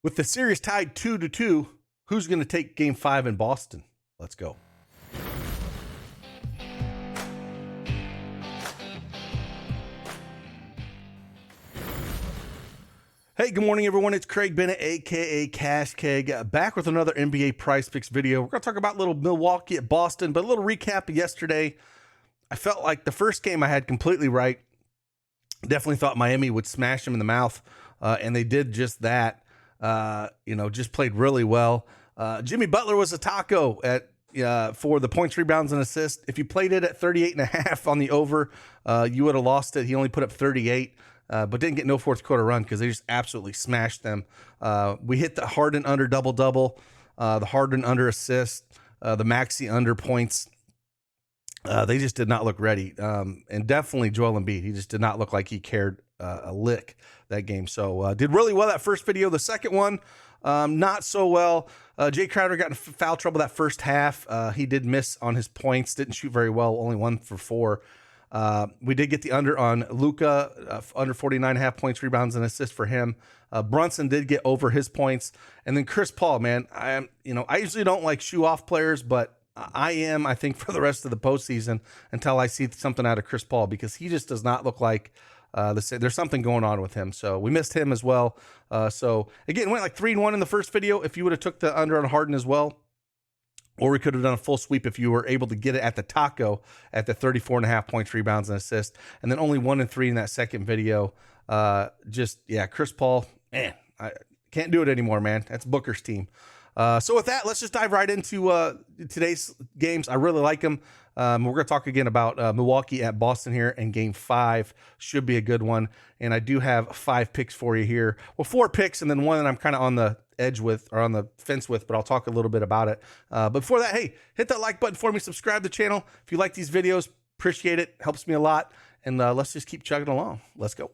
With the series tied 2-2, who's going to take Game 5 in Boston? Let's go. Hey, good morning, everyone. It's Craig Bennett, a.k.a. Cash Keg, back with another NBA Prize Picks video. We're going to talk about a little Milwaukee at Boston, but a little recap of yesterday. I felt like the first game I had completely right. Definitely thought Miami would smash them in the mouth, and they did just that. Just played really well. Jimmy Butler was a taco at for the points, rebounds, and assists. If you played it at 38.5 on the over, you would have lost it. He only put up 38. But didn't get no fourth quarter run because they just absolutely smashed them. We hit the Harden under double-double, the Harden under assist, the Maxey under points. They just did not look ready. And definitely Joel Embiid. He just did not look like he cared a lick that game. So did really well that first video. The second one, not so well. Jay Crowder got in foul trouble that first half. He did miss on his points, didn't shoot very well, only 1 for 4. We did get the under on Luka, under 49.5 points, rebounds, and assists for him. Brunson did get over his points. And then Chris Paul, man, I usually don't like shoe-off players, but I think, for the rest of the postseason until I see something out of Chris Paul, because he just does not look like there's something going on with him. So we missed him as well. So, again, went like 3-1 in the first video. If you would have took the under on Harden as well, or we could have done a full sweep if you were able to get it at the taco at the 34.5 points, rebounds, and assists. And then only 1-3 in that second video. Chris Paul, man, I can't do it anymore, man. That's Booker's team. So with that, let's just dive right into today's games. I really like them. We're going to talk again about Milwaukee at Boston here, and Game 5 should be a good one. And I do have 5 picks for you here. Well, 4 picks, and then one that I'm kind of on the edge with, or on the fence with, but I'll talk a little bit about it. But before that, hey, hit that like button for me, subscribe to the channel. If you like these videos, appreciate it. Helps me a lot. And let's just keep chugging along. Let's go.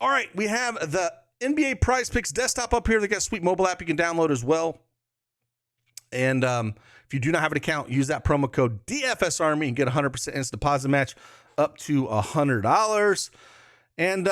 All right, we have the NBA Prize Picks desktop up here. They got a sweet mobile app you can download as well. And if you do not have an account, use that promo code DFSArmy and get 100% instant deposit match up to $100. And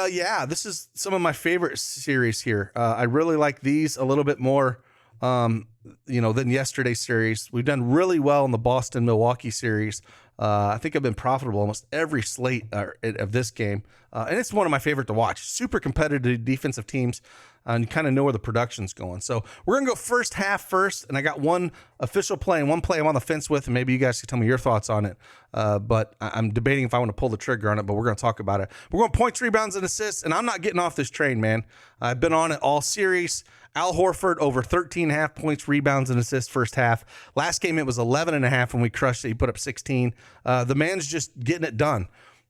this is some of my favorite series here. I really like these a little bit more, than yesterday's series. We've done really well in the Boston-Milwaukee series. I think I've been profitable almost every slate of this game. And it's one of my favorite to watch. Super competitive defensive teams, and you kind of know where the production's going. So we're going to go first half first, and I got one official play and one play I'm on the fence with, and maybe you guys can tell me your thoughts on it. But I'm debating if I want to pull the trigger on it, but we're going to talk about it. We're going points, rebounds, and assists, and I'm not getting off this train, man. I've been on it all series. Al Horford over 13.5 points, rebounds, and assists first half. Last game, it was 11.5 when we crushed it. He put up 16. The man's just getting it done.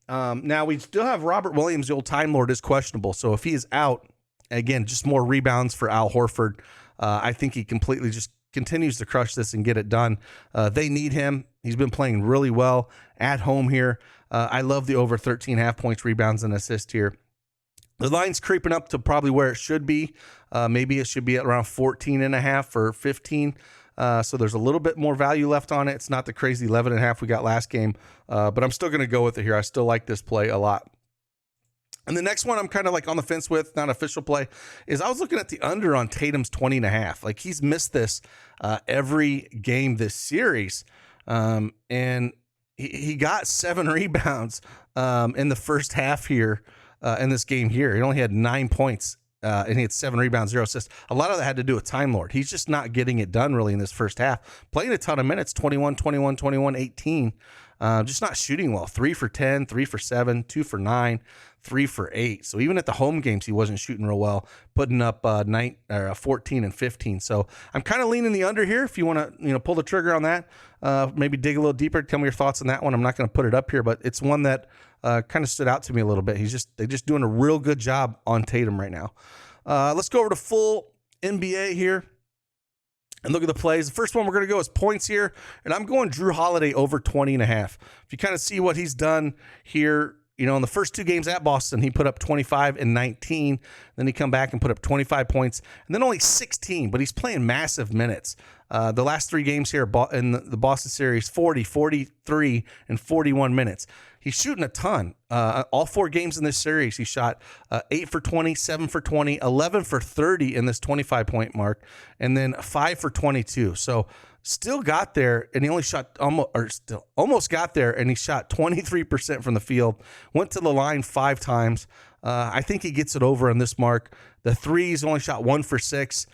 Now, we still have Robert Williams, the old Time Lord, is questionable. So if he is out, again, just more rebounds for Al Horford. I think he completely just continues to crush this and get it done. They need him. He's been playing really well at home here. I love the over 13.5 points, rebounds, and assists here. The line's creeping up to probably where it should be. Maybe it should be at around 14.5 or 15. So there's a little bit more value left on it. It's not the crazy 11.5 we got last game, but I'm still going to go with it here. I still like this play a lot. And the next one I'm kind of like on the fence with, not official play, is I was looking at the under on Tatum's 20.5. Like, he's missed this every game this series. And he got 7 rebounds in the first half here in this game here. He only had 9 points. And he had 7 rebounds, 0 assists. A lot of that had to do with Time Lord. He's just not getting it done really in this first half. Playing a ton of minutes, 21, 21, 21, 18. Just not shooting well. 3 for 10, 3 for 7, 2 for 9, 3 for 8. So even at the home games, he wasn't shooting real well, putting up 14 and 15. So I'm kind of leaning the under here. If you want to, pull the trigger on that, maybe dig a little deeper. Tell me your thoughts on that one. I'm not going to put it up here, but it's one that kind of stood out to me a little bit. They're just doing a real good job on Tatum right now. Let's go over to full NBA here and look at the plays. The first one we're going to go is points here, and I'm going Jrue Holiday over 20.5. If you kind of see what he's done here you know, in the first 2 games at Boston, he put up 25 and 19. Then he come back and put up 25 points, and then only 16, but he's playing massive minutes. The last 3 games here in the Boston series, 40, 43, and 41 minutes. He's shooting a ton. All 4 games in this series, he shot 8 for 20, 7 for 20, 11 for 30 in this 25-point mark, and then 5 for 22. So still got there, and he only shot almost got there, and he shot 23% from the field. Went to the line 5 times. I think he gets it over on this mark. The threes only shot 1 for 6.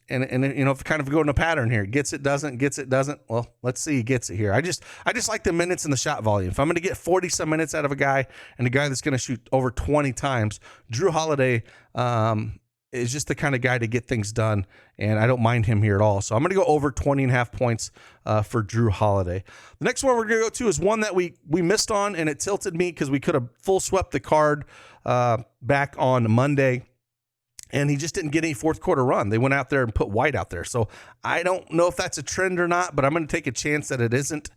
And you know, if kind of go in a pattern here, gets it, doesn't, gets it, doesn't. Well, let's see, he gets it here. I just like the minutes and the shot volume. If I'm going to get 40 some minutes out of a guy, and a guy that's going to shoot over 20 times, Jrue Holiday is just the kind of guy to get things done, and I don't mind him here at all. So I'm going to go over 20.5 points for Jrue Holiday. The next one we're going to go to is one that we missed on, and it tilted me because we could have full swept the card back on Monday. And he just didn't get any fourth quarter run. They went out there and put White out there. So I don't know if that's a trend or not, but I'm going to take a chance that it isn't.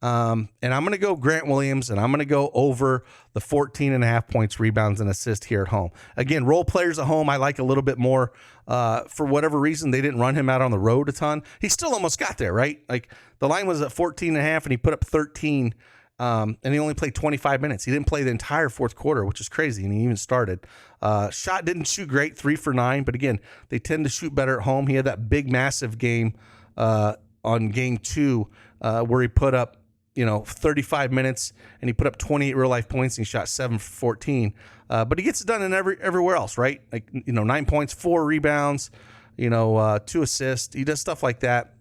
And I'm going to go Grant Williams, and I'm going to go over the 14.5 points, rebounds, and assists here at home. Again, role players at home I like a little bit more. For whatever reason, they didn't run him out on the road a ton. He still almost got there, right? Like the line was at 14.5, and he put up 13. And he only played 25 minutes. He didn't play the entire fourth quarter, which is crazy, and he even started. Shot didn't shoot great, 3 for 9, but again, they tend to shoot better at home. He had that big, massive game on game 2 where he put up, 35 minutes, and he put up 28 real-life points, and he shot 7 for 14. But he gets it done in everywhere else, right? Like, 9 points, 4 rebounds, 2 assists. He does stuff like that.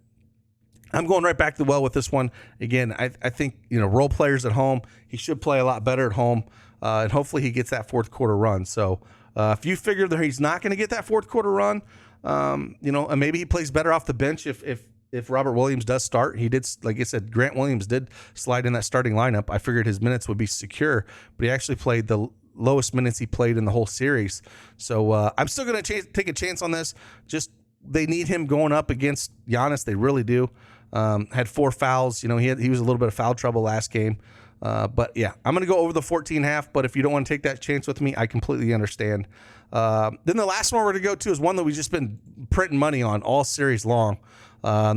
I'm going right back to the well with this one. Again, I think, role players at home, he should play a lot better at home, and hopefully he gets that fourth quarter run. So if you figure that he's not going to get that fourth quarter run, and maybe he plays better off the bench if Robert Williams does start. He did, like I said, Grant Williams did slide in that starting lineup. I figured his minutes would be secure, but he actually played the lowest minutes he played in the whole series. So I'm still going to take a chance on this. Just they need him going up against Giannis. They really do. Had 4 fouls. He was a little bit of foul trouble last game. But yeah, I'm going to go over the 14.5. But if you don't want to take that chance with me, I completely understand. Then the last one we're going to go to is one that we've just been printing money on all series long.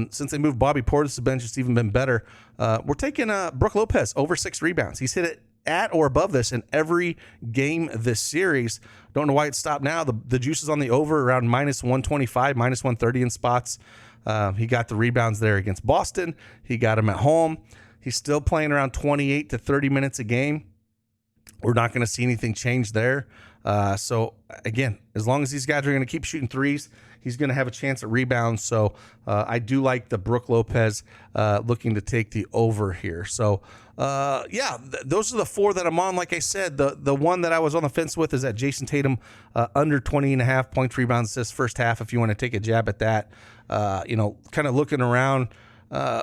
Since they moved Bobby Portis to the bench, it's even been better. We're taking Brook Lopez over 6 rebounds. He's hit it at or above this in every game this series. Don't know why it stopped now. The juice is on the over around minus 125, minus 130 in spots. He got the rebounds there against Boston. He got them at home. He's still playing around 28 to 30 minutes a game. We're not going to see anything change there. So, again, as long as these guys are going to keep shooting threes, he's going to have a chance at rebounds. So, I do like the Brook Lopez looking to take the over here. So, those are the 4 that I'm on. Like I said, the one that I was on the fence with is that Jason Tatum under 20.5 points, rebounds, assists first half, if you want to take a jab at that. Kind of looking around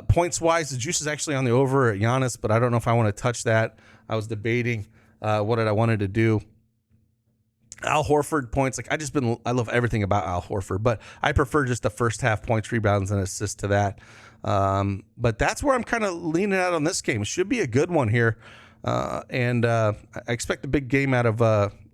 points-wise, the juice is actually on the over at Giannis, but I don't know if I want to touch that. I was debating what I wanted to do. Al Horford points, I love everything about Al Horford, but I prefer just the first half points, rebounds, and assists to that. But that's where I'm kind of leaning out on this game. It should be a good one here. And I expect a big game out of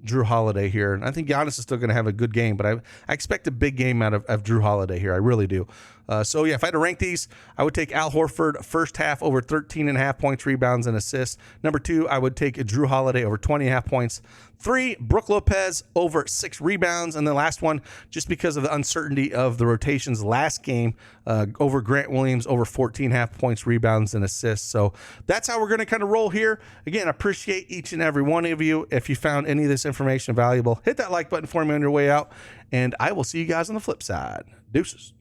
Jrue Holiday here. And I think Giannis is still going to have a good game, but I expect a big game out of Jrue Holiday here. I really do. If I had to rank these, I would take Al Horford first half over 13.5 points, rebounds, and assists. Number 2, I would take Jrue Holiday over 20.5 points. 3, Brook Lopez over 6 rebounds. And the last one, just because of the uncertainty of the rotations last game, over Grant Williams over 14.5 points, rebounds, and assists. So that's how we're going to kind of roll here. Again, I appreciate each and every one of you. If you found any of this information valuable, hit that like button for me on your way out, and I will see you guys on the flip side. Deuces.